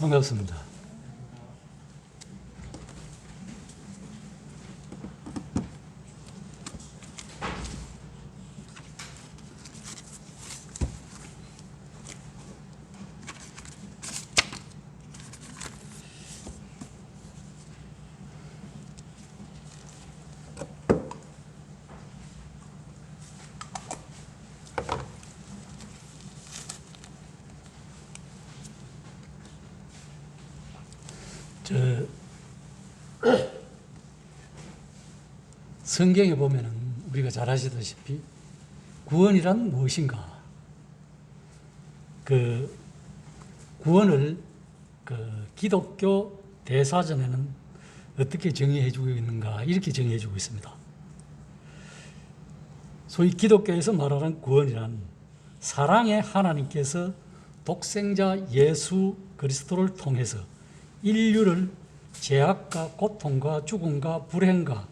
반갑습니다. 성경에 보면은 우리가 잘 아시다시피 구원이란 무엇인가? 그 구원을 기독교 대사전에는 어떻게 정의해주고 있는가? 이렇게 정의해주고 있습니다. 소위 기독교에서 말하는 구원이란 사랑의 하나님께서 독생자 예수 그리스도를 통해서 인류를 죄악과 고통과 죽음과 불행과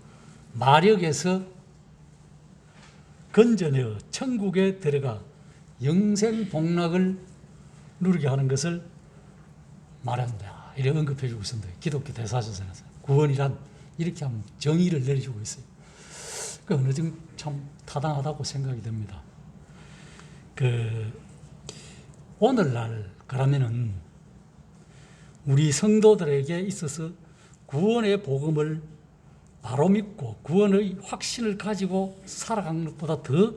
마력에서 건져내어 천국에 들어가 영생 복락을 누리게 하는 것을 말한다. 이렇게 언급해주고 있습니다. 기독교 대사전에서 구원이란 이렇게 한번 정의를 내려주고 있어요. 그 어느 정도 참 타당하다고 생각이 됩니다. 오늘날 그러면은 우리 성도들에게 있어서 구원의 복음을 바로 믿고 구원의 확신을 가지고 살아가는 것보다 더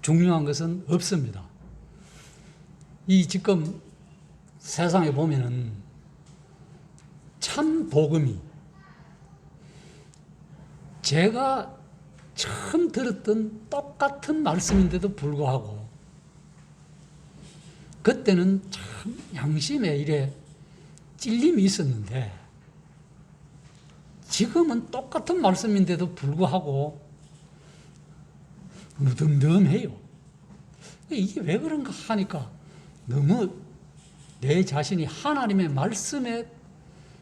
중요한 것은 없습니다. 이 지금 세상에 보면은 참 복음이 제가 처음 들었던 똑같은 말씀인데도 불구하고 그때는 참 양심에 이래 찔림이 있었는데 지금은 똑같은 말씀인데도 불구하고 무덤덤해요. 이게 왜 그런가 하니까 너무 내 자신이 하나님의 말씀에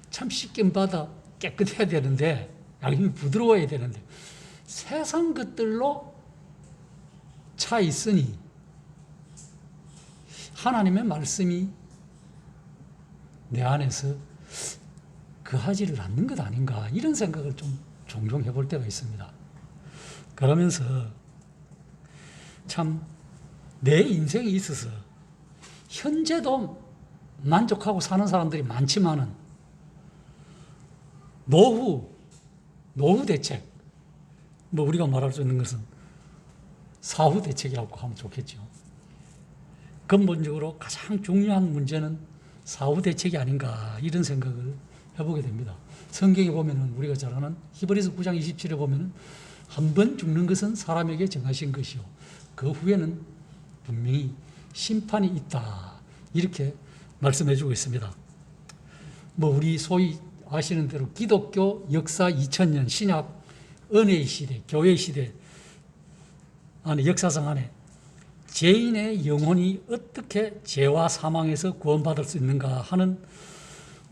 참 씻김 받아 깨끗해야 되는데 양심이 부드러워야 되는데 세상 것들로 차 있으니 하나님의 말씀이 내 안에서 거하지를 않는 것 아닌가 이런 생각을 좀 종종 해볼 때가 있습니다. 그러면서 참 내 인생에 있어서 현재도 만족하고 사는 사람들이 많지만은 노후 대책 뭐 우리가 말할 수 있는 것은 사후 대책이라고 하면 좋겠죠. 근본적으로 가장 중요한 문제는 사후 대책이 아닌가 이런 생각을 해보게 됩니다. 성경에 보면은 우리가 잘 아는 히브리서 9장 27에 보면은 한 번 죽는 것은 사람에게 정하신 것이요 그 후에는 분명히 심판이 있다 이렇게 말씀해주고 있습니다. 뭐 우리 소위 아시는 대로 기독교 역사 2000년 신약 은혜의 시대, 교회의 시대 안에 역사상 안에 죄인의 영혼이 어떻게 죄와 사망에서 구원받을 수 있는가 하는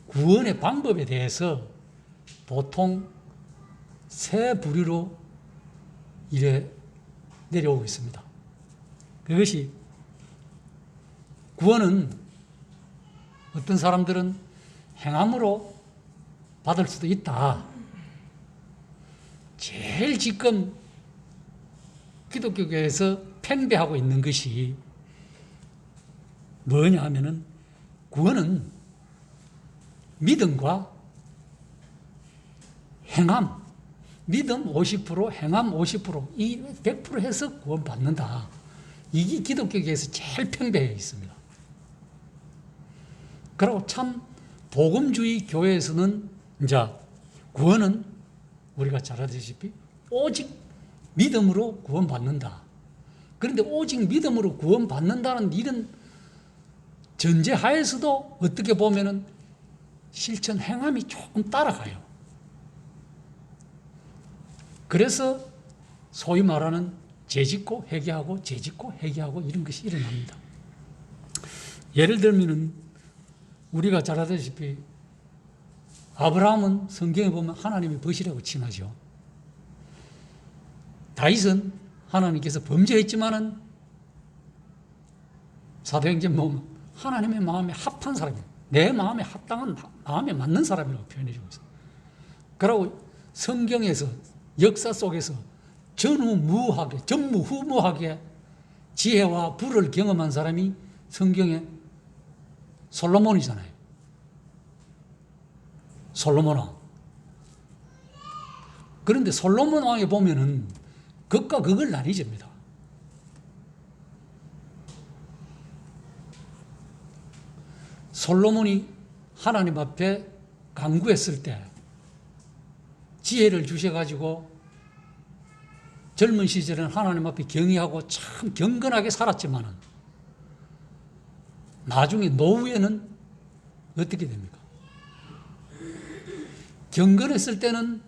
구원의 방법에 대해서 보통 세 부류로 이래 내려오고 있습니다. 그것이 구원은 어떤 사람들은 행함으로 받을 수도 있다. 제일 지금 기독교계에서 팽배하고 있는 것이 뭐냐 하면은 구원은 믿음과 행함, 믿음 50%, 행함 50%이 100% 해서 구원받는다. 이게 기독교계에서 제일 팽배해 있습니다. 그리고 참 복음주의 교회에서는 이제 구원은 우리가 잘 아시다시피 오직 믿음으로 구원받는다. 그런데 오직 믿음으로 구원받는다는 이런 전제하에서도 어떻게 보면은 실천 행함이 조금 따라가요. 그래서 소위 말하는 죄짓고 회개하고 죄짓고 회개하고 이런 것이 일어납니다. 예를 들면은 우리가 잘 아다시피 아브라함은 성경에 보면 하나님의 벗이라고 칭하죠. 다윗은 하나님께서 범죄했지만은 사도행전 보면 하나님의 마음에 합한 사람이에요. 내 마음에 합당한, 마음에 맞는 사람이라고 표현해 주고 있어요. 그리고 성경에서, 역사 속에서 전무후무하게 지혜와 부를 경험한 사람이 성경에 솔로몬이잖아요. 솔로몬 왕. 그런데 솔로몬 왕에 보면은 극과 극을 나뉘집니다. 솔로몬이 하나님 앞에 간구했을 때 지혜를 주셔가지고 젊은 시절은 하나님 앞에 경외하고 참 경건하게 살았지만은 나중에 노후에는 어떻게 됩니까? 경건했을 때는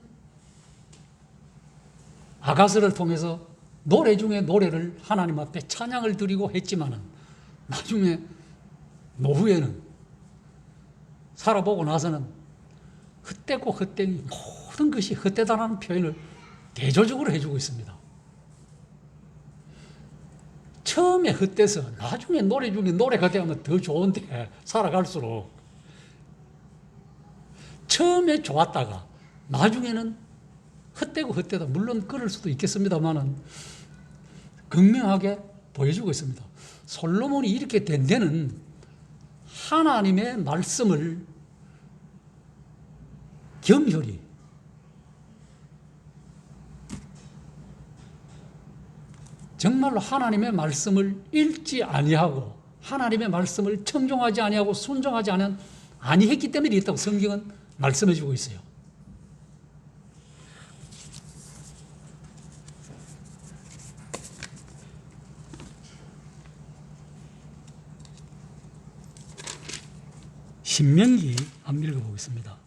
아가스를 통해서 노래 중에 노래를 하나님 앞에 찬양을 드리고 했지만은 나중에 노후에는 살아보고 나서는 헛되고 헛되니 모든 것이 헛되다라는 표현을 대조적으로 해주고 있습니다. 처음에 헛돼서 나중에 노래 중에 노래가 되면 더 좋은데 살아갈수록 처음에 좋았다가 나중에는 헛되고 헛되다. 물론 그럴 수도 있겠습니다만은 극명하게 보여주고 있습니다. 솔로몬이 이렇게 된 데는 하나님의 말씀을 겸허히 정말로 하나님의 말씀을 읽지 아니하고 하나님의 말씀을 청종하지 아니하고 순종하지 아니했기 때문에 있다고 성경은 말씀해 주고 있어요. 신명기 한번 읽어보겠습니다.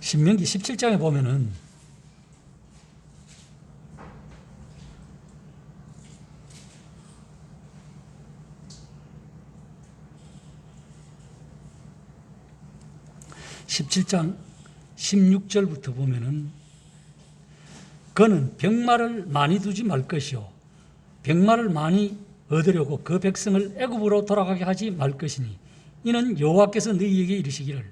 신명기 17장에 보면은 (17장) 16절부터 보면은 그는 병마를 많이 두지 말 것이요 병마를 많이 얻으려고 그 백성을 애굽으로 돌아가게 하지 말 것이니 이는 여호와께서 너희에게 이르시기를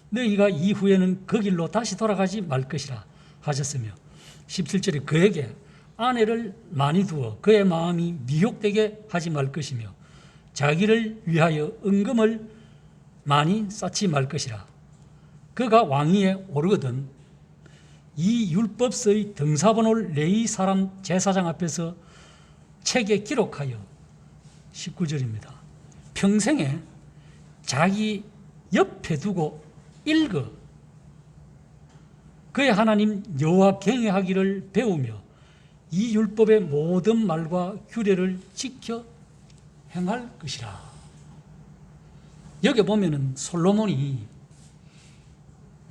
너희가 이후에는 그 길로 다시 돌아가지 말 것이라 하셨으며 17절에 그에게 아내를 많이 두어 그의 마음이 미혹되게 하지 말 것이며 자기를 위하여 은금을 많이 쌓지 말 것이라 그가 왕위에 오르거든 이 율법서의 등사본을 레위 사람 제사장 앞에서 책에 기록하여 19절입니다. 평생에 자기 옆에 두고 읽어 그의 하나님 여호와 경외하기를 배우며 이 율법의 모든 말과 규례를 지켜 행할 것이라. 여기 보면은 솔로몬이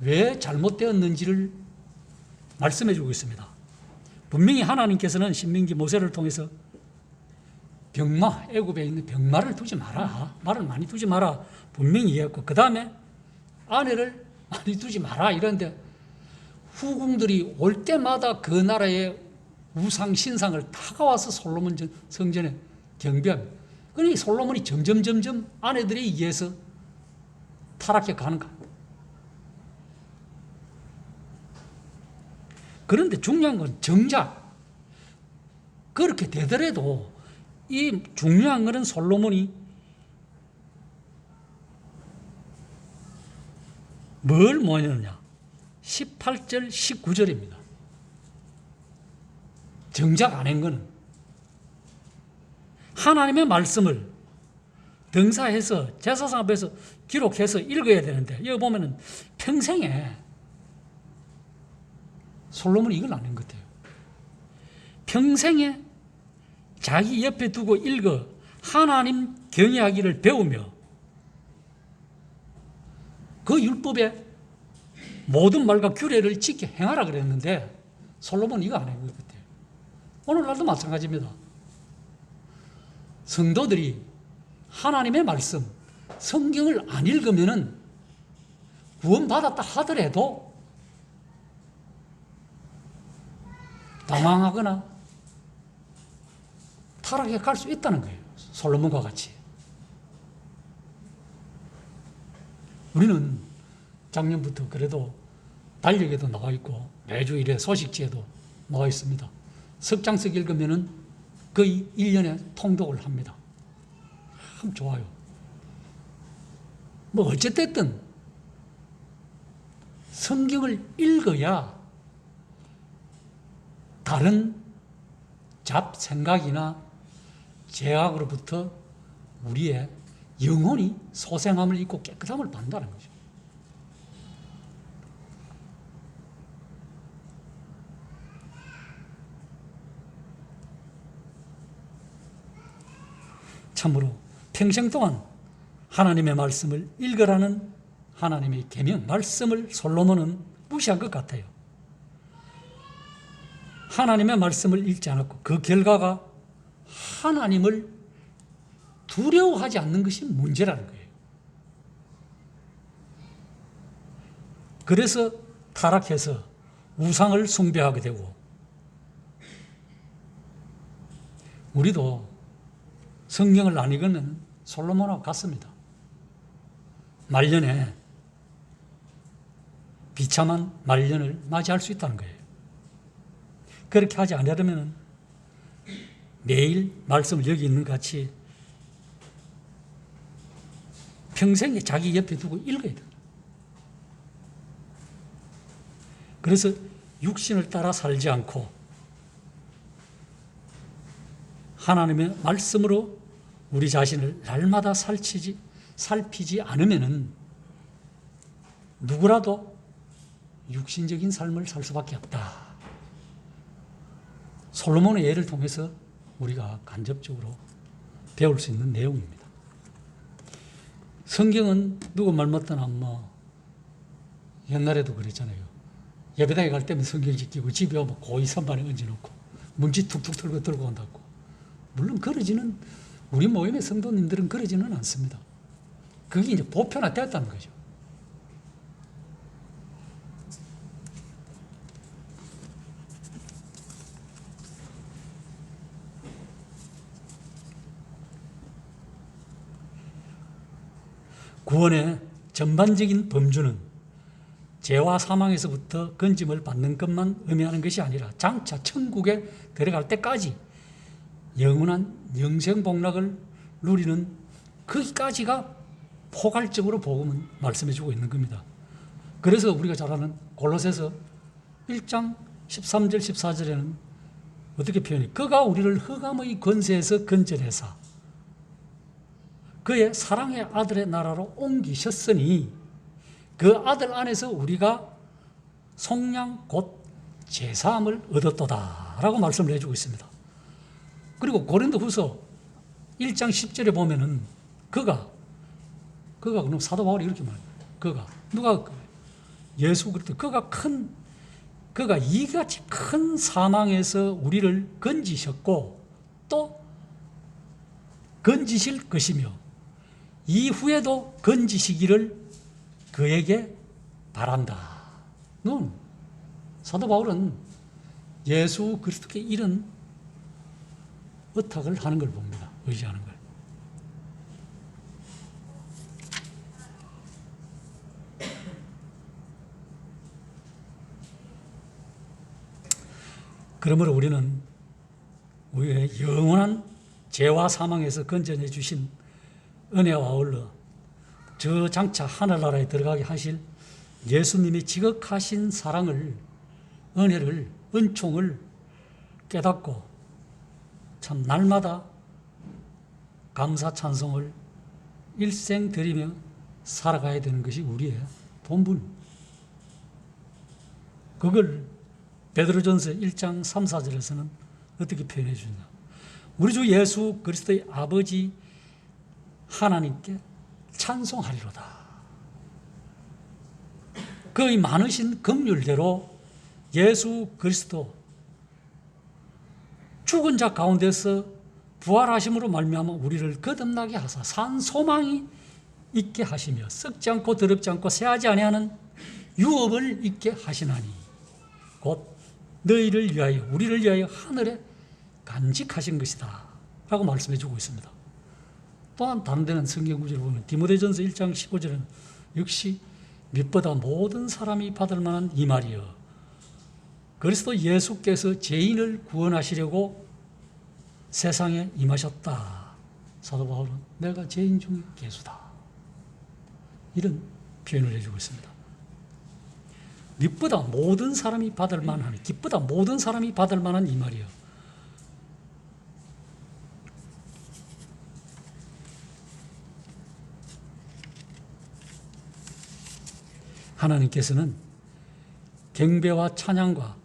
왜 잘못되었는지를 말씀해 주고 있습니다. 분명히 하나님께서는 신명기 모세를 통해서 병마, 애굽에 있는 병마를 두지 마라, 말을 많이 두지 마라 분명히 이해했고 그 다음에 아내를 많이 두지 마라 이런데 후궁들이 올 때마다 그 나라의 우상 신상을 다가와서 솔로몬 성전에 경배합니다. 그러니 솔로몬이 점점 아내들에 의해서 타락해 가는 거야. 그런데 중요한 건 정작 그렇게 되더라도 이 중요한 것은 솔로몬이 뭘 뭐냐냐 18절 19절입니다. 정작 안 한 거는 하나님의 말씀을 등사해서 제사상 앞에서 기록해서 읽어야 되는데 여기 보면은 평생에 솔로몬이 이걸 안 한 것 같아요. 평생에 자기 옆에 두고 읽어 하나님 경외하기를 배우며 그 율법의 모든 말과 규례를 지켜 행하라 그랬는데 솔로몬은 이거 안 한 것 같아요. 오늘날도 마찬가지입니다. 성도들이 하나님의 말씀, 성경을 안 읽으면은 구원받았다 하더라도 당황하거나 타락해 갈 수 있다는 거예요. 솔로몬과 같이. 우리는 작년부터 그래도 달력에도 나와 있고 매주 일에 소식지에도 나와 있습니다. 석장석 읽으면은 거의 1년에 통독을 합니다. 참 좋아요. 뭐 어쨌든 성경을 읽어야 다른 잡생각이나 제약으로부터 우리의 영혼이 소생함을 잊고 깨끗함을 받는다는 거죠. 참으로 평생 동안 하나님의 말씀을 읽으라는 하나님의 계명, 말씀을 솔로몬은 무시한 것 같아요. 하나님의 말씀을 읽지 않았고 그 결과가 하나님을 두려워하지 않는 것이 문제라는 거예요. 그래서 타락해서 우상을 숭배하게 되고 우리도 성경을 안 읽으면 솔로몬하고 같습니다. 말년에 비참한 말년을 맞이할 수 있다는 거예요. 그렇게 하지 않으려면 매일 말씀을 여기 있는 것 같이 평생에 자기 옆에 두고 읽어야 돼요. 그래서 육신을 따라 살지 않고 하나님의 말씀으로 우리 자신을 날마다 살피지 않으면은 누구라도 육신적인 삶을 살 수밖에 없다. 솔로몬의 예를 통해서 우리가 간접적으로 배울 수 있는 내용입니다. 성경은 누구 말 맞다나 옛날에도 그랬잖아요. 예배당에 갈 때면 성경지 끼고 집에 오면 고이 선반에 얹어놓고 문지 툭툭 털고 들고 온다고. 물론 그러지는 우리 모임의 성도님들은 그러지는 않습니다. 그게 이제 보편화되었다는 거죠. 구원의 전반적인 범주는 죄와 사망에서부터 건짐을 받는 것만 의미하는 것이 아니라 장차 천국에 들어갈 때까지 영원한 영생복락을 누리는 거기까지가 포괄적으로 복음은 말씀해 주고 있는 겁니다. 그래서 우리가 잘 아는 골로새서 1장 13절 14절에는 어떻게 표현해? 그가 우리를 흑암의 권세에서 건져내사 그의 사랑의 아들의 나라로 옮기셨으니 그 아들 안에서 우리가 속량 곧 제사함을 얻었도다 라고 말씀을 해주고 있습니다. 그리고 고린도후서 1장 10절에 보면은 그가 그럼 사도 바울이 이렇게 말해요. 누가 예수 그리스도 그가 이같이 큰 사망에서 우리를 건지셨고 또 건지실 것이며 이후에도 건지시기를 그에게 바란다. 사도 바울은 예수 그리스도께 이런 의탁을 하는 걸 봅니다. 의지하는 걸. 그러므로 우리는 우리의 영원한 죄와 사망에서 건져내 주신 은혜와 아울러 저 장차 하늘나라에 들어가게 하실 예수님의 지극하신 사랑을, 은혜를, 은총을 깨닫고 참 날마다 감사 찬송을 일생 드리며 살아가야 되는 것이 우리의 본분. 그걸 베드로전서 1장 3, 4절에서는 어떻게 표현해 주냐. 우리 주 예수 그리스도의 아버지 하나님께 찬송하리로다. 그의 많으신 긍휼대로 예수 그리스도 죽은 자 가운데서 부활하심으로 말미암아 우리를 거듭나게 하사 산 소망이 있게 하시며 썩지 않고 더럽지 않고 새하지 아니하는 유업을 있게 하시나니 곧 너희를 위하여 우리를 위하여 하늘에 간직하신 것이다 라고 말씀해 주고 있습니다. 또한 다른 데는 성경 구절을 보면 디모데전서 1장 15절에는 역시 믿보다 모든 사람이 받을 만한 이 말이여 그리스도 예수께서 죄인을 구원하시려고 세상에 임하셨다. 사도 바울은 내가 죄인 중에 괴수다. 이런 표현을 해주고 있습니다. 믿보다 모든 사람이 받을 만한, 기쁘다 모든 사람이 받을 만한 이 말이요. 하나님께서는 경배와 찬양과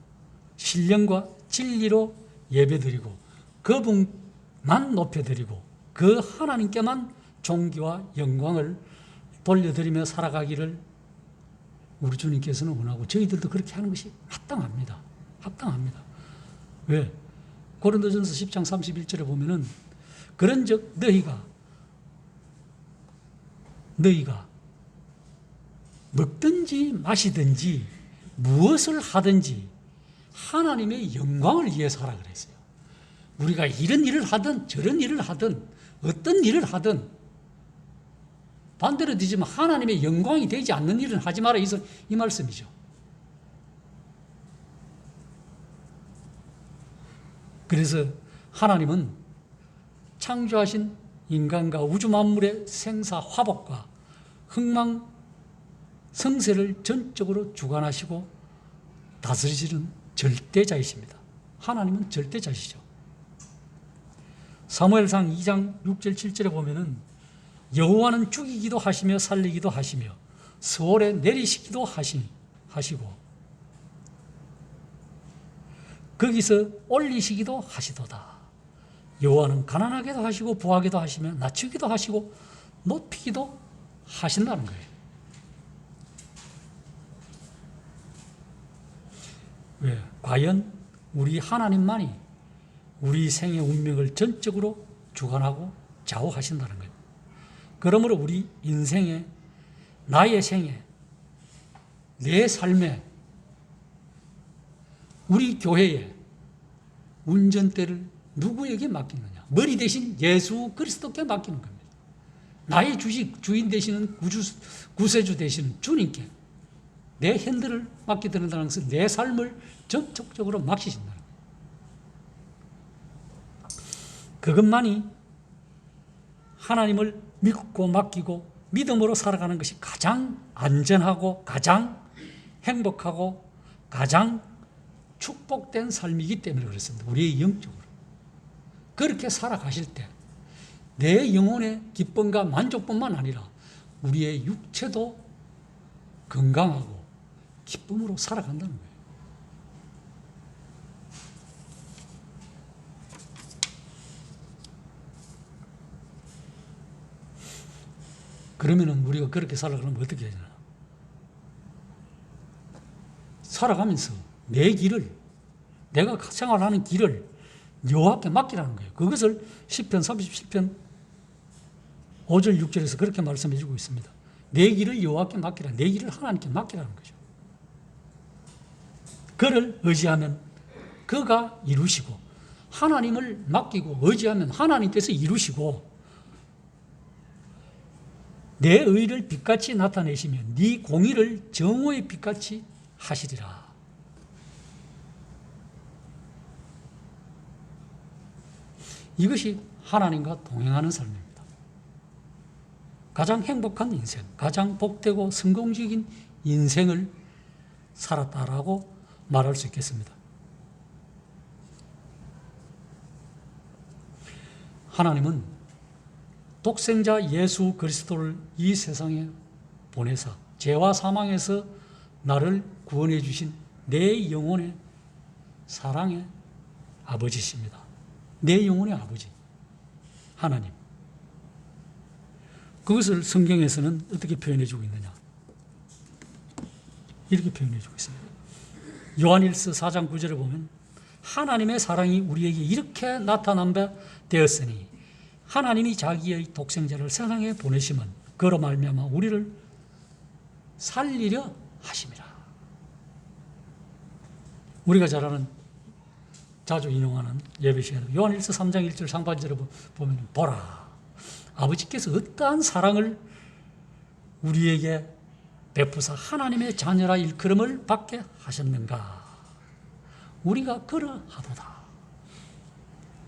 신령과 진리로 예배드리고 그분만 높여드리고 그 하나님께만 존귀와 영광을 돌려드리며 살아가기를 우리 주님께서는 원하고 저희들도 그렇게 하는 것이 합당합니다. 합당합니다. 왜? 고린도전서 10장 31절에 보면은 그런즉 너희가 먹든지 마시든지 무엇을 하든지 하나님의 영광을 위해서 하라 그랬어요. 우리가 이런 일을 하든 저런 일을 하든 어떤 일을 하든 반대로 되지만 하나님의 영광이 되지 않는 일은 하지 마라 이 말씀이죠. 그래서 하나님은 창조하신 인간과 우주 만물의 생사 화복과 흥망 성세를 전적으로 주관하시고 다스리시는 절대자이십니다. 하나님은 절대자시죠. 사무엘상 2장 6절 7절에 보면은 여호와는 죽이기도 하시며 살리기도 하시며 서울에 내리시기도 하시고 거기서 올리시기도 하시도다. 여호와는 가난하게도 하시고 부하게도 하시며 낮추기도 하시고 높이기도 하신다는 거예요. 왜? 과연 우리 하나님만이 우리 생의 운명을 전적으로 주관하고 좌우하신다는 거예요. 그러므로 우리 인생에, 나의 생에, 내 삶에, 우리 교회에 운전대를 누구에게 맡기느냐? 머리 대신 예수 그리스도께 맡기는 겁니다. 나의 주인 되시는 구세주 되시는 주님께 내 핸들을 맡기드린다는 것은 내 삶을 전적으로 맡기신다는 거예요. 그것만이 하나님을 믿고 맡기고 믿음으로 살아가는 것이 가장 안전하고 가장 행복하고 가장 축복된 삶이기 때문에 그렇습니다. 우리의 영적으로. 그렇게 살아가실 때 내 영혼의 기쁨과 만족뿐만 아니라 우리의 육체도 건강하고 기쁨으로 살아간다는 거예요. 그러면은 우리가 그렇게 살아가면 어떻게 해야 되나? 살아가면서 내 길을, 내가 생활하는 길을 여호와께 맡기라는 거예요. 그것을 시편 37편 5절 6절에서 그렇게 말씀해 주고 있습니다. 내 길을 여호와께 맡기라. 내 길을 하나님께 맡기라는 거죠. 그를 의지하면 그가 이루시고 하나님을 맡기고 의지하면 하나님께서 이루시고 내 의를 빛같이 나타내시며 네 공의를 정오의 빛같이 하시리라. 이것이 하나님과 동행하는 삶입니다. 가장 행복한 인생, 가장 복되고 성공적인 인생을 살았다라고 말할 수 있겠습니다. 하나님은 독생자 예수 그리스도를 이 세상에 보내사 죄와 사망에서 나를 구원해 주신 내 영혼의 사랑의 아버지십니다. 내 영혼의 아버지 하나님. 그것을 성경에서는 어떻게 표현해 주고 있느냐? 이렇게 표현해 주고 있습니다. 요한일서 4장 9절에 보면 하나님의 사랑이 우리에게 이렇게 나타난 바 되었으니 하나님이 자기의 독생자를 세상에 보내심은 그로 말미암아 우리를 살리려 하심이라. 우리가 잘 아는 자주 인용하는 예배 시간 요한일서 3장 1절 상반절에 보면 보라 아버지께서 어떠한 사랑을 우리에게 베푸사 하나님의 자녀라 일컬음을 받게 하셨는가. 우리가 그러하도다.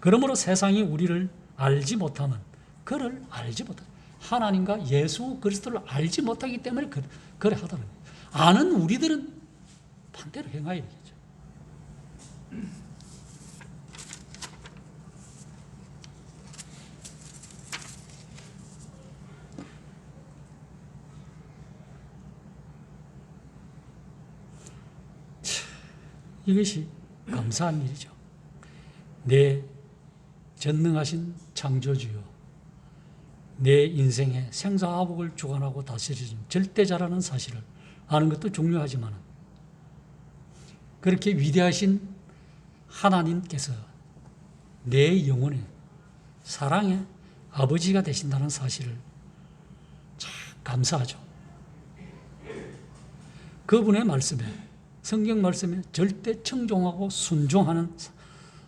그러므로 세상이 우리를 알지 못하면 그를 알지 못하다. 하나님과 예수 그리스도를 알지 못하기 때문에 그래 하다는 거예요. 아는 우리들은 반대로 행하여야 되겠죠. 이것이 감사한 일이죠. 내 전능하신 창조주요, 내 인생의 생사화복을 주관하고 다스리는 절대자라는 사실을 아는 것도 중요하지만 그렇게 위대하신 하나님께서 내 영혼의 사랑의 아버지가 되신다는 사실을 참 감사하죠. 그분의 말씀에 성경 말씀에 절대 청종하고 순종하는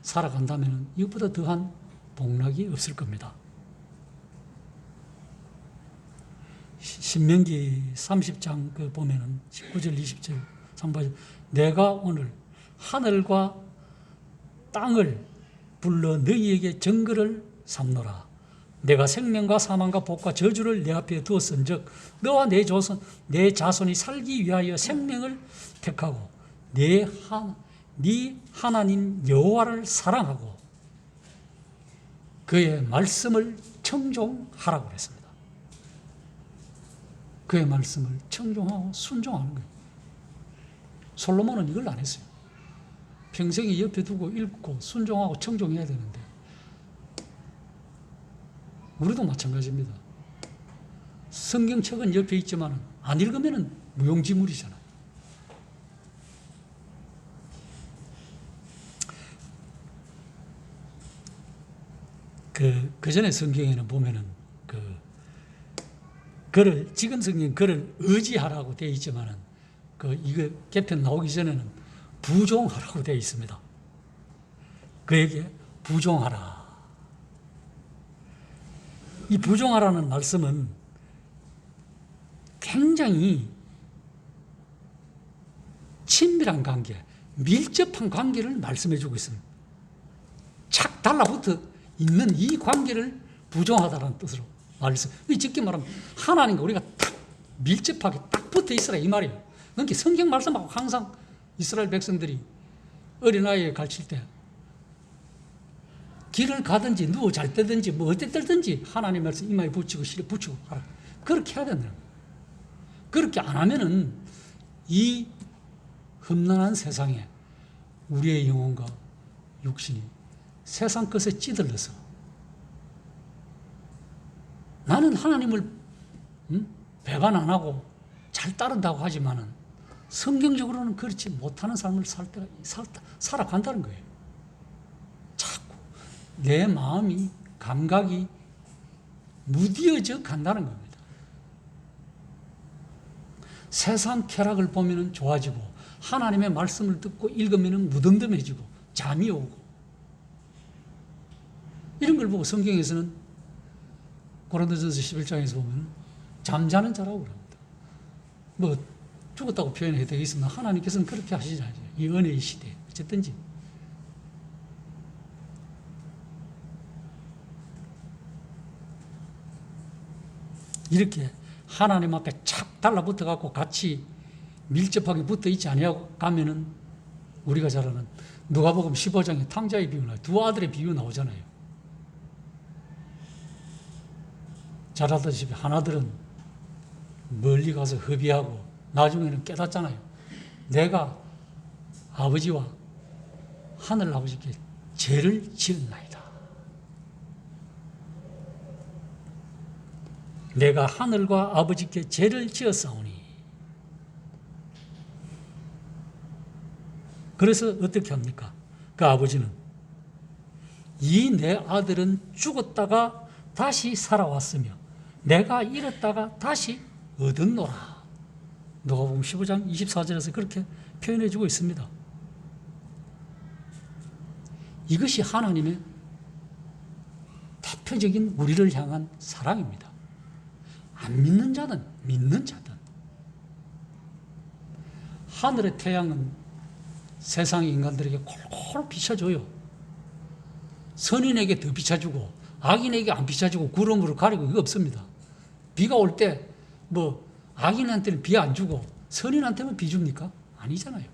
살아간다면 이것보다 더한 복락이 없을 겁니다. 신명기 30장 그 보면은 19절 20절 상반절 내가 오늘 하늘과 땅을 불러 너희에게 정글을 삼노라. 내가 생명과 사망과 복과 저주를 내 앞에 두었은즉 너와 내 자손이 살기 위하여 생명을 택하고 네 하나님 여호와를 사랑하고 그의 말씀을 청종하라고 그랬습니다. 그의 말씀을 청종하고 순종하는 거예요. 솔로몬은 이걸 안 했어요. 평생에 옆에 두고 읽고 순종하고 청종해야 되는데 우리도 마찬가지입니다. 성경책은 옆에 있지만 안 읽으면 무용지물이잖아요. 그 전에 성경에는 보면은 그를 지금 성경 그를 의지하라고 되어 있지만은 이거 개편 나오기 전에는 부종하라고 되어 있습니다. 그에게 부종하라. 이 부종하라는 말씀은 굉장히 친밀한 관계, 밀접한 관계를 말씀해주고 있습니다. 착 달라붙어 있는 이 관계를 부종하다라는 뜻으로 말씀. 쉽게 말하면 하나님과 우리가 딱 밀접하게 딱 붙어 있으라 이 말이에요. 그러니까 성경 말씀하고 항상 이스라엘 백성들이 어린아이에 가르칠 때 길을 가든지 누워 잘 때든지 뭐 어때 때든지 하나님 말씀 이마에 붙이고 실에 붙이고 하라. 그렇게 해야 된다는 거예요. 그렇게 안 하면은 이 험난한 세상에 우리의 영혼과 육신이 세상 것에 찌들러서 나는 하나님을 배반 안 하고 잘 따른다고 하지만은 성경적으로는 그렇지 못하는 삶을 살아간다는 거예요. 자꾸 내 마음이 감각이 무뎌져 간다는 겁니다. 세상 쾌락을 보면은 좋아지고 하나님의 말씀을 듣고 읽으면은 무덤덤해지고 잠이 오고 이런 걸 보고 성경에서는 고린도전서 11장에서 보면 잠자는 자라고 그럽니다. 뭐 죽었다고 표현해야 되겠으나 하나님께서는 그렇게 하시지 않아요. 이 은혜의 시대에 어쨌든지 이렇게 하나님 앞에 착 달라붙어 갖고 같이 밀접하게 붙어 있지 아니하고 가면은 우리가 잘 아는 누가복음 15장에 탕자의 비유 나와요. 두 아들의 비유 나오잖아요. 잘 알다시피 하나들은 멀리 가서 hợp의하고 나중에는 깨닫잖아요. 내가 아버지와 하늘 아버지께 죄를 지었나이다. 내가 하늘과 아버지께 죄를 지었사오니. 그래서 어떻게 합니까? 그 아버지는 이 내 아들은 죽었다가 다시 살아왔으며 내가 잃었다가 다시 얻었노라. 누가복음 15장 24절에서 그렇게 표현해 주고 있습니다. 이것이 하나님의 대표적인 우리를 향한 사랑입니다. 안 믿는 자든 믿는 자든. 하늘의 태양은 세상의 인간들에게 골고루 비춰줘요. 선인에게 더 비춰주고 악인에게 안 비춰주고 구름으로 가리고 이거 없습니다. 비가 올 때 뭐 악인한테는 비 안 주고 선인한테만 비 줍니까? 아니잖아요.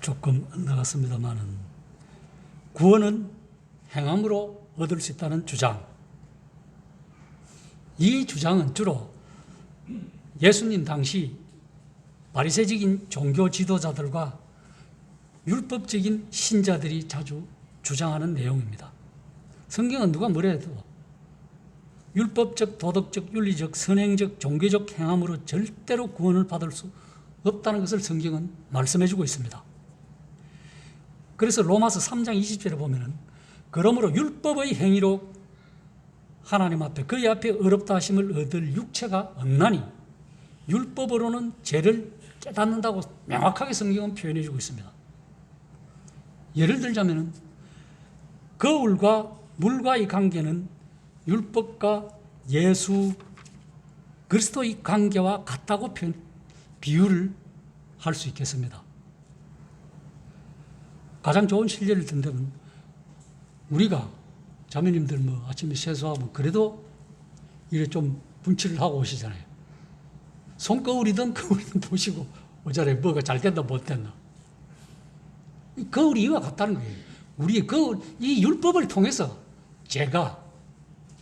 조금 나갔습니다만은 구원은 행함으로 얻을 수 있다는 주장. 이 주장은 주로 예수님 당시 바리새적인 종교 지도자들과 율법적인 신자들이 자주 주장하는 내용입니다. 성경은 누가 뭐래도 율법적, 도덕적, 윤리적, 선행적, 종교적 행함으로 절대로 구원을 받을 수 없다는 것을 성경은 말씀해주고 있습니다. 그래서 로마서 3장 20절에 보면은 그러므로 율법의 행위로 하나님 앞에 그의 앞에 어렵다 하심을 얻을 육체가 없나니 율법으로는 죄를 깨닫는다고 명확하게 성경은 표현해 주고 있습니다. 예를 들자면은 거울과 물과의 관계는 율법과 예수 그리스도의 관계와 같다고 비유를 할 수 있겠습니다. 가장 좋은 실례를 든다면 우리가 자매님들 뭐 아침에 세수하면 그래도 이래 좀 분칠을 하고 오시잖아요. 손거울이든 거울이든 보시고 오잖아요. 뭐가 잘 됐나 못 됐나. 거울이 이와 같다는 거예요. 우리의 거울, 이 율법을 통해서 제가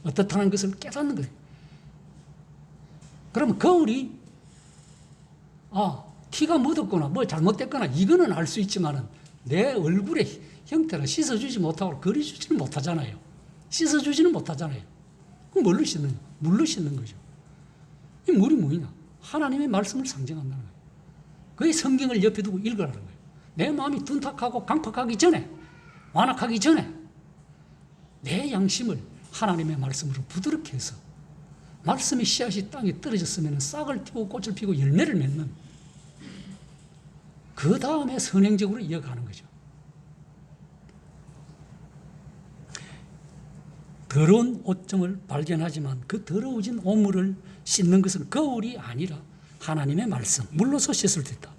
어떻다는 것을 깨닫는 거예요. 그러면 거울이 티가 묻었거나 뭐 잘못됐거나 이거는 알 수 있지만은 내 얼굴의 형태는 씻어주지 못하고 그려주지는 못하잖아요. 씻어주지는 못하잖아요. 그럼 뭘로 씻느냐? 물로 씻는 거죠. 이 물이 뭐냐? 하나님의 말씀을 상징한다는 거예요. 그의 성경을 옆에 두고 읽으라는 거예요. 내 마음이 둔탁하고 강팍하기 전에, 완악하기 전에 내 양심을 하나님의 말씀으로 부드럽게 해서 말씀의 씨앗이 땅에 떨어졌으면 싹을 틔고 꽃을 피고 열매를 맺는 그 다음에 선행적으로 이어가는 거죠. 더러운 옷점을 발견하지만 그 더러워진 오물을 씻는 것은 거울이 아니라 하나님의 말씀, 물로서 씻을 수 있다.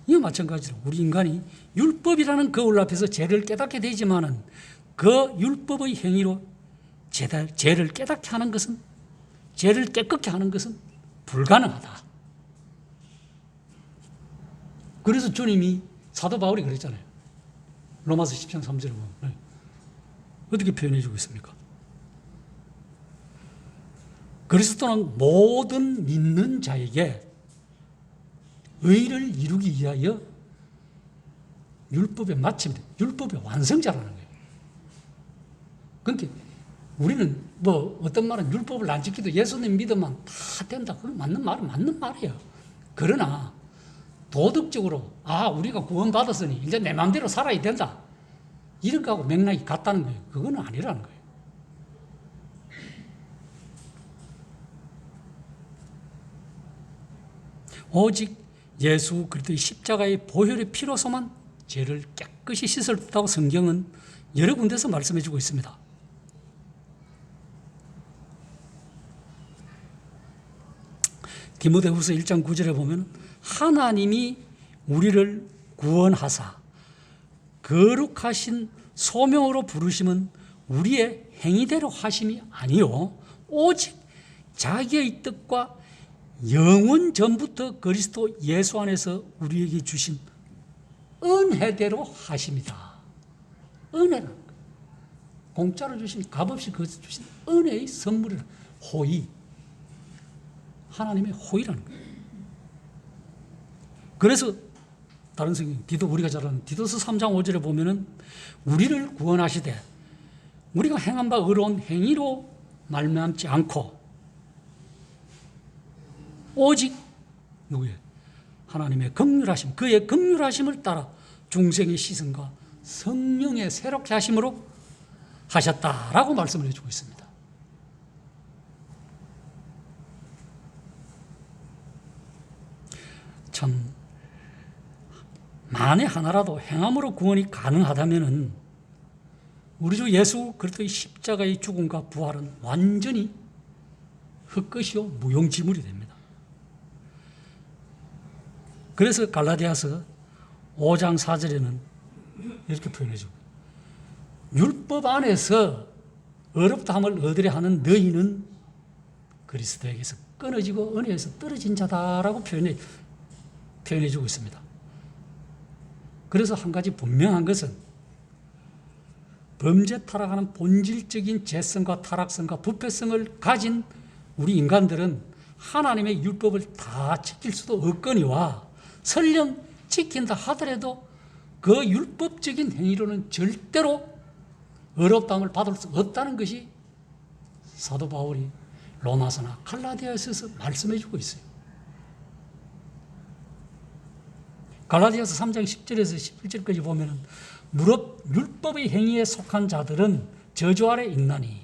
이와 마찬가지로 우리 인간이 율법이라는 거울 앞에서 죄를 깨닫게 되지만은 그 율법의 행위로 죄를 깨닫게 하는 것은, 죄를 깨끗게 하는 것은 불가능하다. 그래서 주님이 사도 바울이 그랬잖아요. 로마서 10장 3절에 보면 어떻게 표현해 주고 있습니까? 그리스도는 모든 믿는 자에게 의를 이루기 위하여 율법의 마침대, 율법의 완성자라는 거예요. 그러니까 우리는 뭐 어떤 말은 율법을 안 지켜도 예수님 믿으면 다 된다. 그건 맞는 말이에요. 그러나 도덕적으로 우리가 구원받았으니 이제 내 마음대로 살아야 된다. 이런 거하고 맥락이 같다는 거예요. 그건 아니라는 거예요. 오직 예수 그리스도의 십자가의 보혈의 피로서만 죄를 깨끗이 씻을 수 있다고 성경은 여러 군데서 말씀해 주고 있습니다. 디모데후서 1장 9절에 보면 하나님이 우리를 구원하사 거룩하신 소명으로 부르심은 우리의 행위대로 하심이 아니요 오직 자기의 뜻과 영원 전부터 그리스도 예수 안에서 우리에게 주신 은혜대로 하십니다. 은혜는 공짜로 주신, 값없이 주신 은혜의 선물이라, 호의, 하나님의 호의라는 거예요. 그래서 다른 성경, 우리가 잘 아는 디도서 3장 5절에 보면은 우리를 구원하시되 우리가 행한 바 의로운 행위로 말미암지 않고 오직 누구예요? 하나님의 긍휼하심, 그의 긍휼하심을 따라 중생의 시선과 성령의 새롭게 하심으로 하셨다라고 말씀을 해주고 있습니다. 참 만에 하나라도 행함으로 구원이 가능하다면은 우리 주 예수 그리스도의 십자가의 죽음과 부활은 완전히 헛것이요 무용지물이 됩니다. 그래서 갈라디아서 5장 4절에는 이렇게 표현해주고 율법 안에서 어렵다함을 얻으려 하는 너희는 그리스도에게서 끊어지고 은혜에서 떨어진 자다라고 표현해주고 있습니다. 그래서 한 가지 분명한 것은 범죄 타락하는 본질적인 죄성과 타락성과 부패성을 가진 우리 인간들은 하나님의 율법을 다 지킬 수도 없거니와 설령 지킨다 하더라도 그 율법적인 행위로는 절대로 어렵다함을 받을 수 없다는 것이 사도 바울이 로마서나 갈라디아서에서 말씀해 주고 있어요. 갈라디아서 3장 10절에서 11절까지 보면은 무릇 율법의 행위에 속한 자들은 저주 아래 있나니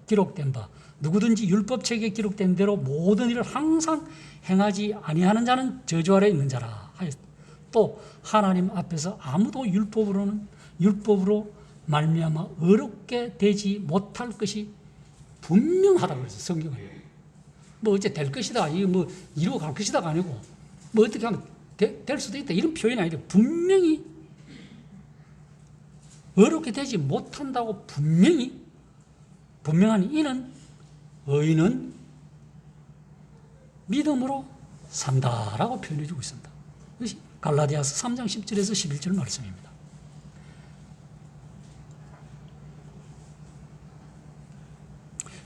기록된 바 누구든지 율법책에 기록된 대로 모든 일을 항상 행하지 아니하는 자는 저주 아래 있는 자라 하였다. 또 하나님 앞에서 아무도 율법으로 말미암아 어렵게 되지 못할 것이 분명하다고 그랬어요. 성경은 뭐 어째 될 것이다, 이거 뭐 이루어 갈 것이다가 아니고 뭐 어떻게 하면 될 수도 있다 이런 표현이 아니라 분명히 어렵게 되지 못한다고 분명한 이는 의인은 믿음으로 산다라고 표현해 주고 있습니다. 그것이 갈라디아서 3장 10절에서 11절 말씀입니다.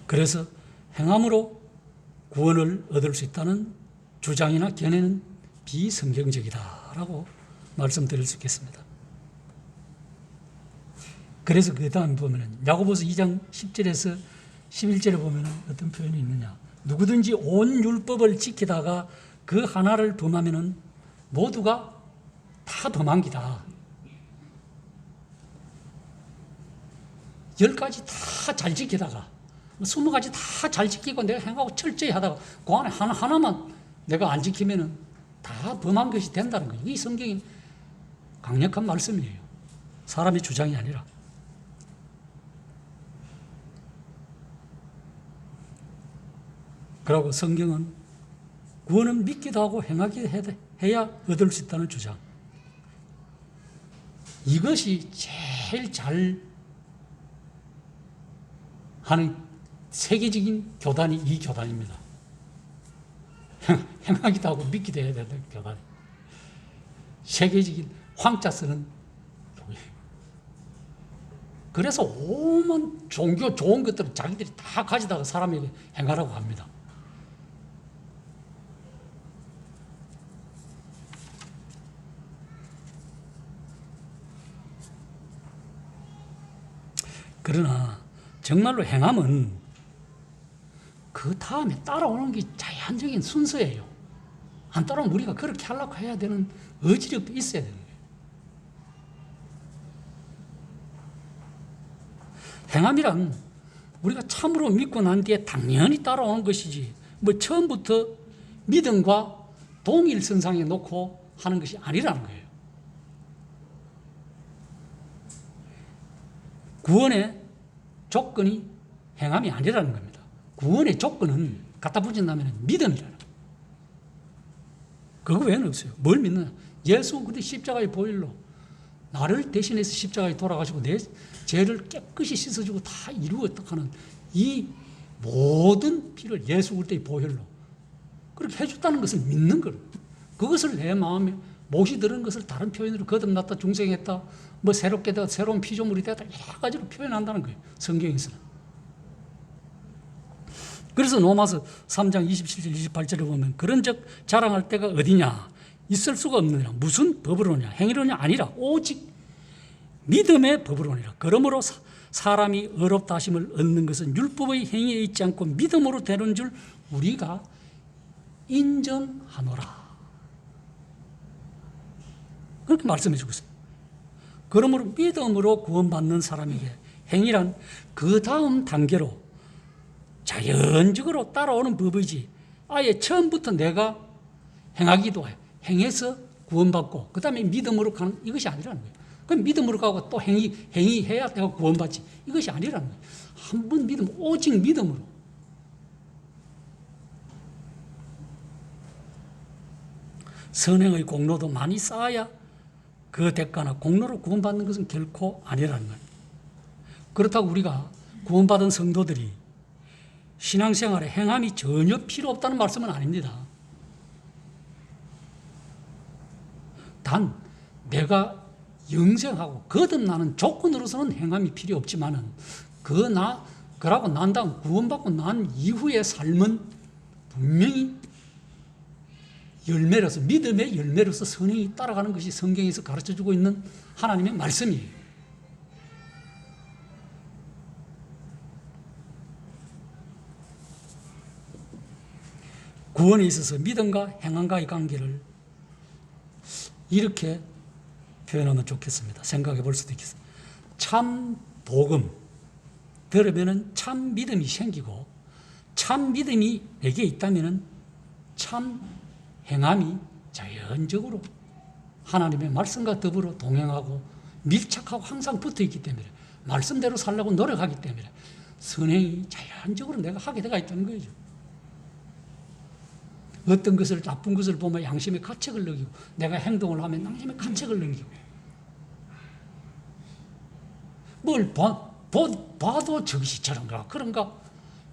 그래서 행함으로 구원을 얻을 수 있다는 주장이나 견해는 비성경적이다라고 말씀드릴 수 있겠습니다. 그래서 그 다음에 보면은 야고보서 2장 10절에서 11절에 보면은 어떤 표현이 있느냐? 누구든지 온 율법을 지키다가 그 하나를 범하면은 모두가 다 범한 기다. 10가지 다 잘 지키다가 20가지 다 잘 지키고 내가 행하고 철저히 하다가 그 안에 하나만 내가 안 지키면은 다 범한 것이 된다는 거예요. 이 성경이 강력한 말씀이에요. 사람의 주장이 아니라. 그리고 성경은 구원은 믿기도 하고 행하게 해야 얻을 수 있다는 주장. 이것이 제일 잘 하는 세계적인 교단이 이 교단입니다. 행하기도 하고 믿기도 해야 되는 교단. 세계적인 황자 쓰는 교회. 그래서 오만 종교 좋은 것들은 자기들이 다 가지다가 사람에게 행하라고 합니다. 그러나 정말로 행함은 그 다음에 따라오는 게 자연적인 순서예요. 안 따라오면 우리가 그렇게 하려고 해야 되는 의지력도 있어야 되는 거예요. 행함이란 우리가 참으로 믿고 난 뒤에 당연히 따라오는 것이지 뭐 처음부터 믿음과 동일선상에 놓고 하는 것이 아니라는 거예요. 구원의 조건이 행함이 아니라는 겁니다. 구원의 조건은 갖다 붙인다면 믿음이라는 거예요. 그거 외에는 없어요. 뭘 믿느냐? 예수 그리스도 십자가의 보혈로 나를 대신해서 십자가에 돌아가시고 내 죄를 깨끗이 씻어주고 다 이루었다 하는 이 모든 피를 예수 그리스도의 보혈로 그렇게 해줬다는 것을 믿는 거예요. 그것을 내 마음에 못이 들은 것을 다른 표현으로 거듭났다, 중생했다, 뭐 새롭게 되었다, 새로운 피조물이 되었다 여러 가지로 표현한다는 거예요. 성경에서는. 그래서 로마서 3장 27절 28절에 보면 그런즉 자랑할 때가 어디냐? 있을 수가 없느냐. 무슨 법으로냐. 행위로냐. 아니라 오직 믿음의 법으로니라. 그러므로 사람이 의롭다 하심을 얻는 것은 율법의 행위에 있지 않고 믿음으로 되는 줄 우리가 인정하노라. 그렇게 말씀해 주고 있어요. 그러므로 믿음으로 구원받는 사람에게 행위란 그 다음 단계로 자연적으로 따라오는 법이지, 아예 처음부터 내가 행하기도 해. 행해서 구원받고 그 다음에 믿음으로 가는 이것이 아니라는 거예요. 그럼 믿음으로 가고 또 행위해야 내가 구원받지, 이것이 아니라는 거예요. 한 번 믿음, 오직 믿음으로. 선행의 공로도 많이 쌓아야 그 대가나 공로로 구원받는 것은 결코 아니라는 거예요. 그렇다고 우리가 구원받은 성도들이 신앙생활에 행함이 전혀 필요 없다는 말씀은 아닙니다. 단 내가 영생하고 거듭나는 조건으로서는 행함이 필요 없지만은 그라고 난 다음 구원받고 난 이후의 삶은 분명히 열매로서, 믿음의 열매로서 선행이 따라가는 것이 성경에서 가르쳐주고 있는 하나님의 말씀이에요. 구원에 있어서 믿음과 행함과의 관계를 이렇게 표현하면 좋겠습니다. 생각해 볼 수도 있겠습니다. 참 복음 들으면 참 믿음이 생기고, 참 믿음이 내게 있다면 참 행함이 자연적으로 하나님의 말씀과 더불어 동행하고 밀착하고 항상 붙어 있기 때문에, 말씀대로 살려고 노력하기 때문에 선행이 자연적으로 내가 하게 되어 있다는 거죠. 어떤 것을, 나쁜 것을 보면 양심의 가책을 느끼고, 내가 행동을 하면 양심의 가책을 느끼고, 뭘 봐도 저것이 저런가 그런가,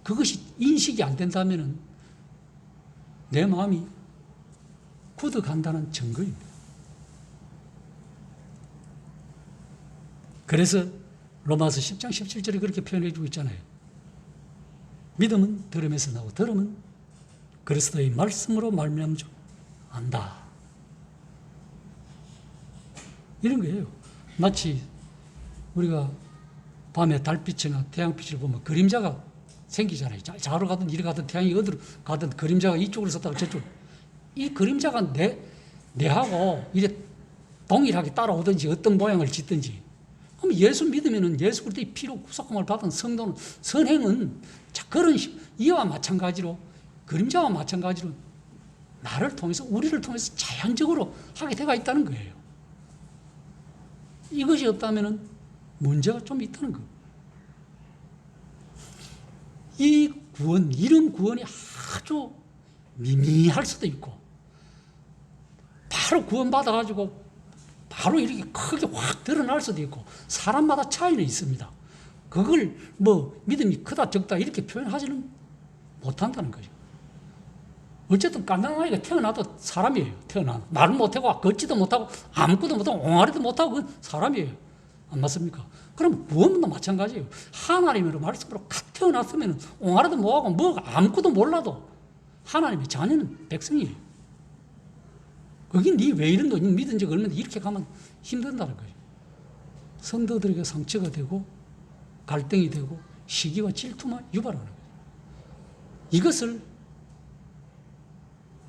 그것이 인식이 안 된다면 내 마음이 굳어간다는 증거입니다. 그래서 로마서 10장 17절에 그렇게 표현해 주고 있잖아요. 믿음은 들음에서 나고 들음은 그리스도의 말씀으로 말미암아 안다. 이런 거예요. 마치 우리가 밤에 달빛이나 태양빛을 보면 그림자가 생기잖아요. 좌로 가든 이리 가든 태양이 어디로 가든 그림자가 이쪽으로 섰다가 저쪽으로. 이 그림자가 내하고 이래 동일하게 따라오든지 어떤 모양을 짓든지. 그럼 예수 믿으면은 예수 그리스도의 피로 구속함을 받은 성도는, 선행은 그런 이와 마찬가지로, 그림자와 마찬가지로 나를 통해서, 우리를 통해서 자연적으로 하게 되어 있다는 거예요. 이것이 없다면 문제가 좀 있다는 거예요. 이 구원, 이런 구원이 아주 미미할 수도 있고, 바로 구원받아가지고 바로 이렇게 크게 확 드러날 수도 있고, 사람마다 차이는 있습니다. 그걸 뭐 믿음이 크다 적다 이렇게 표현하지는 못한다는 거죠. 어쨌든 깐난아이가 태어나도 사람이에요. 말은 못하고 걷지도 못하고 아무것도 못하고 옹알이도 못하고 그건 사람이에요. 안 맞습니까? 그럼 구원도 마찬가지예요. 하나님으로 말씀으로 갓 태어났으면 옹알이도 못하고 뭐 아무것도 몰라도 하나님의 자녀는 백성이에요. 거긴 네 왜 이런 너 믿은 적 얼마나, 이렇게 가면 힘든다는 거예요. 성도들에게 상처가 되고 갈등이 되고 시기와 질투만 유발하는 거예요. 이것을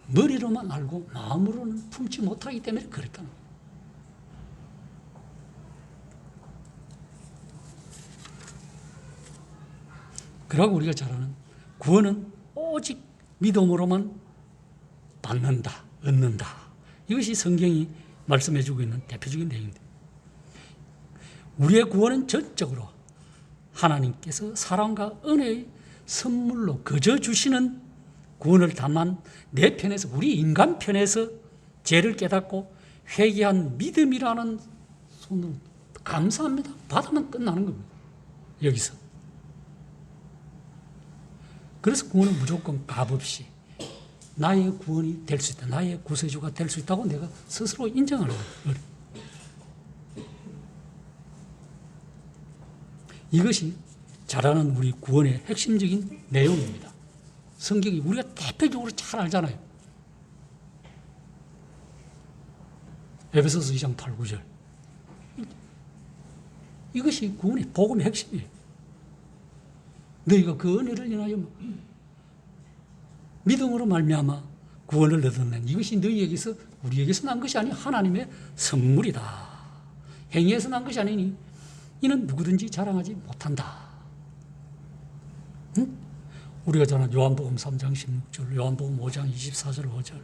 머리로만 알고 마음으로는 품지 못하기 때문에 그랬다는 거예요. 그러고 우리가 잘 아는 구원은 오직 믿음으로만 받는다, 얻는다. 이것이 성경이 말씀해주고 있는 대표적인 내용입니다. 우리의 구원은 전적으로 하나님께서 사랑과 은혜의 선물로 거저 주시는 구원을 다만 내 편에서, 우리 인간 편에서 죄를 깨닫고 회개한 믿음이라는 손으로 감사합니다 받으면 끝나는 겁니다. 여기서. 그래서 구원은 무조건 값없이 나의 구원이 될 수 있다, 나의 구세주가 될 수 있다고 내가 스스로 인정하는 거예요. 이것이 잘 아는 우리 구원의 핵심적인 내용입니다. 성경이 우리가 대표적으로 잘 알잖아요. 에베소서 2장 8, 9절. 이것이 구원의 복음의 핵심이에요. 너희가 그 은혜를 인하여 믿음으로 말미암아 구원을 얻었네. 이것이 너희에게서 우리에게서 난 것이 아니 하나님의 선물이다. 행위에서 난 것이 아니니 이는 누구든지 자랑하지 못한다. 응? 우리가 잘 아는 요한복음 3장 16절, 요한복음 5장 24절 5절.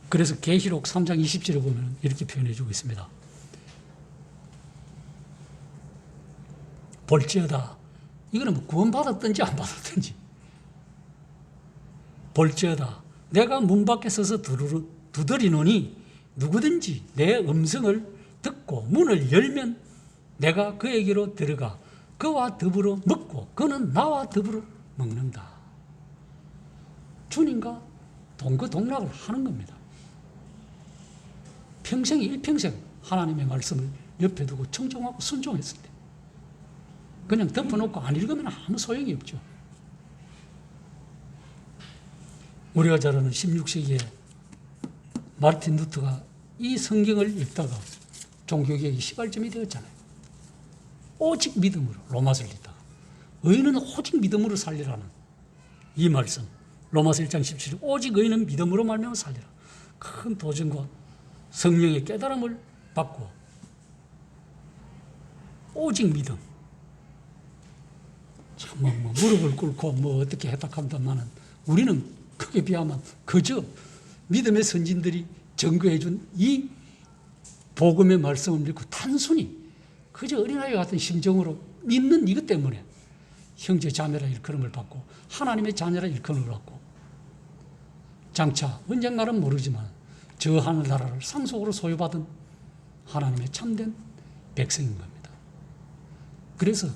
그래서 계시록 3장 20절에 보면 이렇게 표현해 주고 있습니다. 볼지어다. 이거는 뭐 구원받았든지 안 받았든지. 볼지어다. 내가 문 밖에 서서 두드리노니 누구든지 내 음성을 듣고 문을 열면 내가 그에게로 들어가 그와 더불어 먹고 그는 나와 더불어 먹는다. 주님과 동거동락을 하는 겁니다. 평생 일평생 하나님의 말씀을 옆에 두고 청종하고 순종했을 때 그냥 덮어놓고 안 읽으면 아무 소용이 없죠. 우리가 잘 아는 16세기에 마르틴 루터가 이 성경을 읽다가 종교개혁이 시발점이 되었잖아요. 오직 믿음으로 로마서를 읽다가 의인은 오직 믿음으로 살리라는 이 말씀 로마서 1장 17절 오직 의인은 믿음으로 말미암아 살리라. 큰 도전과 성령의 깨달음을 받고 오직 믿음 참 무릎을 꿇고 어떻게 해탁한다마는 우리는 그에 비하면 그저 믿음의 선진들이 증거해 준 이 복음의 말씀을 믿고 단순히 그저 어린아이 같은 심정으로 믿는 이것 때문에 형제 자매라 일컬음을 받고 하나님의 자녀라 일컬음을 받고 장차 언젠가는 모르지만 저 하늘나라를 상속으로 소유받은 하나님의 참된 백성인 겁니다. 그래서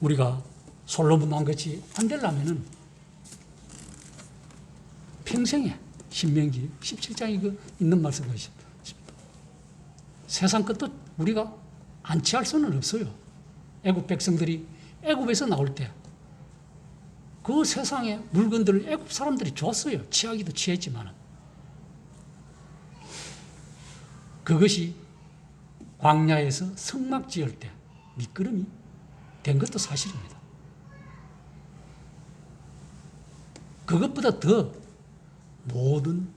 우리가 솔로몬 왕같이 안 되려면은 평생에 신명기 17장에 있는 말씀이 있습니다. 세상 것도 우리가 안 취할 수는 없어요. 애굽 백성들이 애굽에서 나올 때 그 세상의 물건들을 애굽 사람들이 줬어요. 취하기도 취했지만 그것이 광야에서 성막 지을 때 미끄럼이 된 것도 사실입니다. 그것보다 더 모든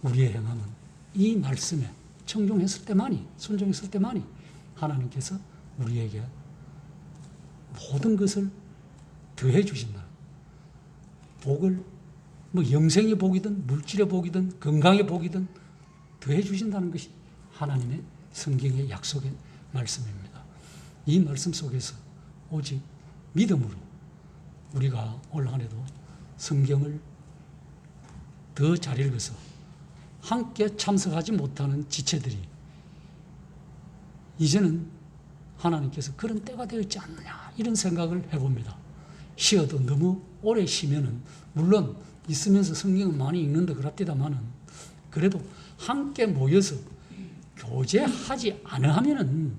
우리의 행함은 이 말씀에 청종했을 때만이, 순종했을 때만이 하나님께서 우리에게 모든 것을 더해 주신다. 복을 영생의 복이든 물질의 복이든 건강의 복이든 더해 주신다는 것이 하나님의 성경의 약속의 말씀입니다. 이 말씀 속에서 오직 믿음으로 우리가 올 한해도 성경을 더 잘 읽어서 함께 참석하지 못하는 지체들이 이제는 하나님께서 그런 때가 되었지 않느냐 이런 생각을 해봅니다. 쉬어도 너무 오래 쉬면은 물론 있으면서 성경을 많이 읽는다 그렇디다마는 그래도 함께 모여서 교제하지 않으면은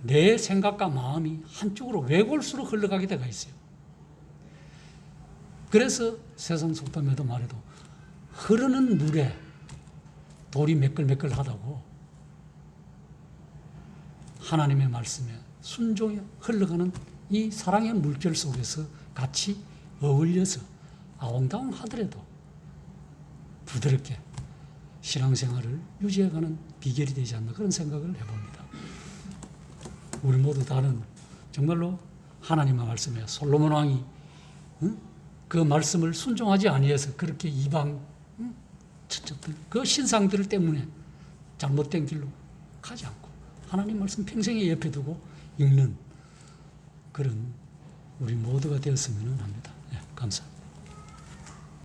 내 생각과 마음이 한쪽으로 외골수로 흘러가게 되어 있어요. 그래서 세상 속담에도 말해도 흐르는 물에 돌이 매끌매끌하다고 하나님의 말씀에 순종해 흘러가는 이 사랑의 물결 속에서 같이 어울려서 아웅다웅 하더라도 부드럽게 신앙생활을 유지해가는 비결이 되지 않나 그런 생각을 해봅니다. 우리 모두 다른 정말로 하나님의 말씀에 솔로몬 왕이 그 말씀을 순종하지 아니해서 그렇게 이방 저쪽들 그 신상들 때문에 잘못된 길로 가지 않고 하나님 말씀 평생에 옆에 두고 읽는 그런 우리 모두가 되었으면 합니다. 네, 감사합니다.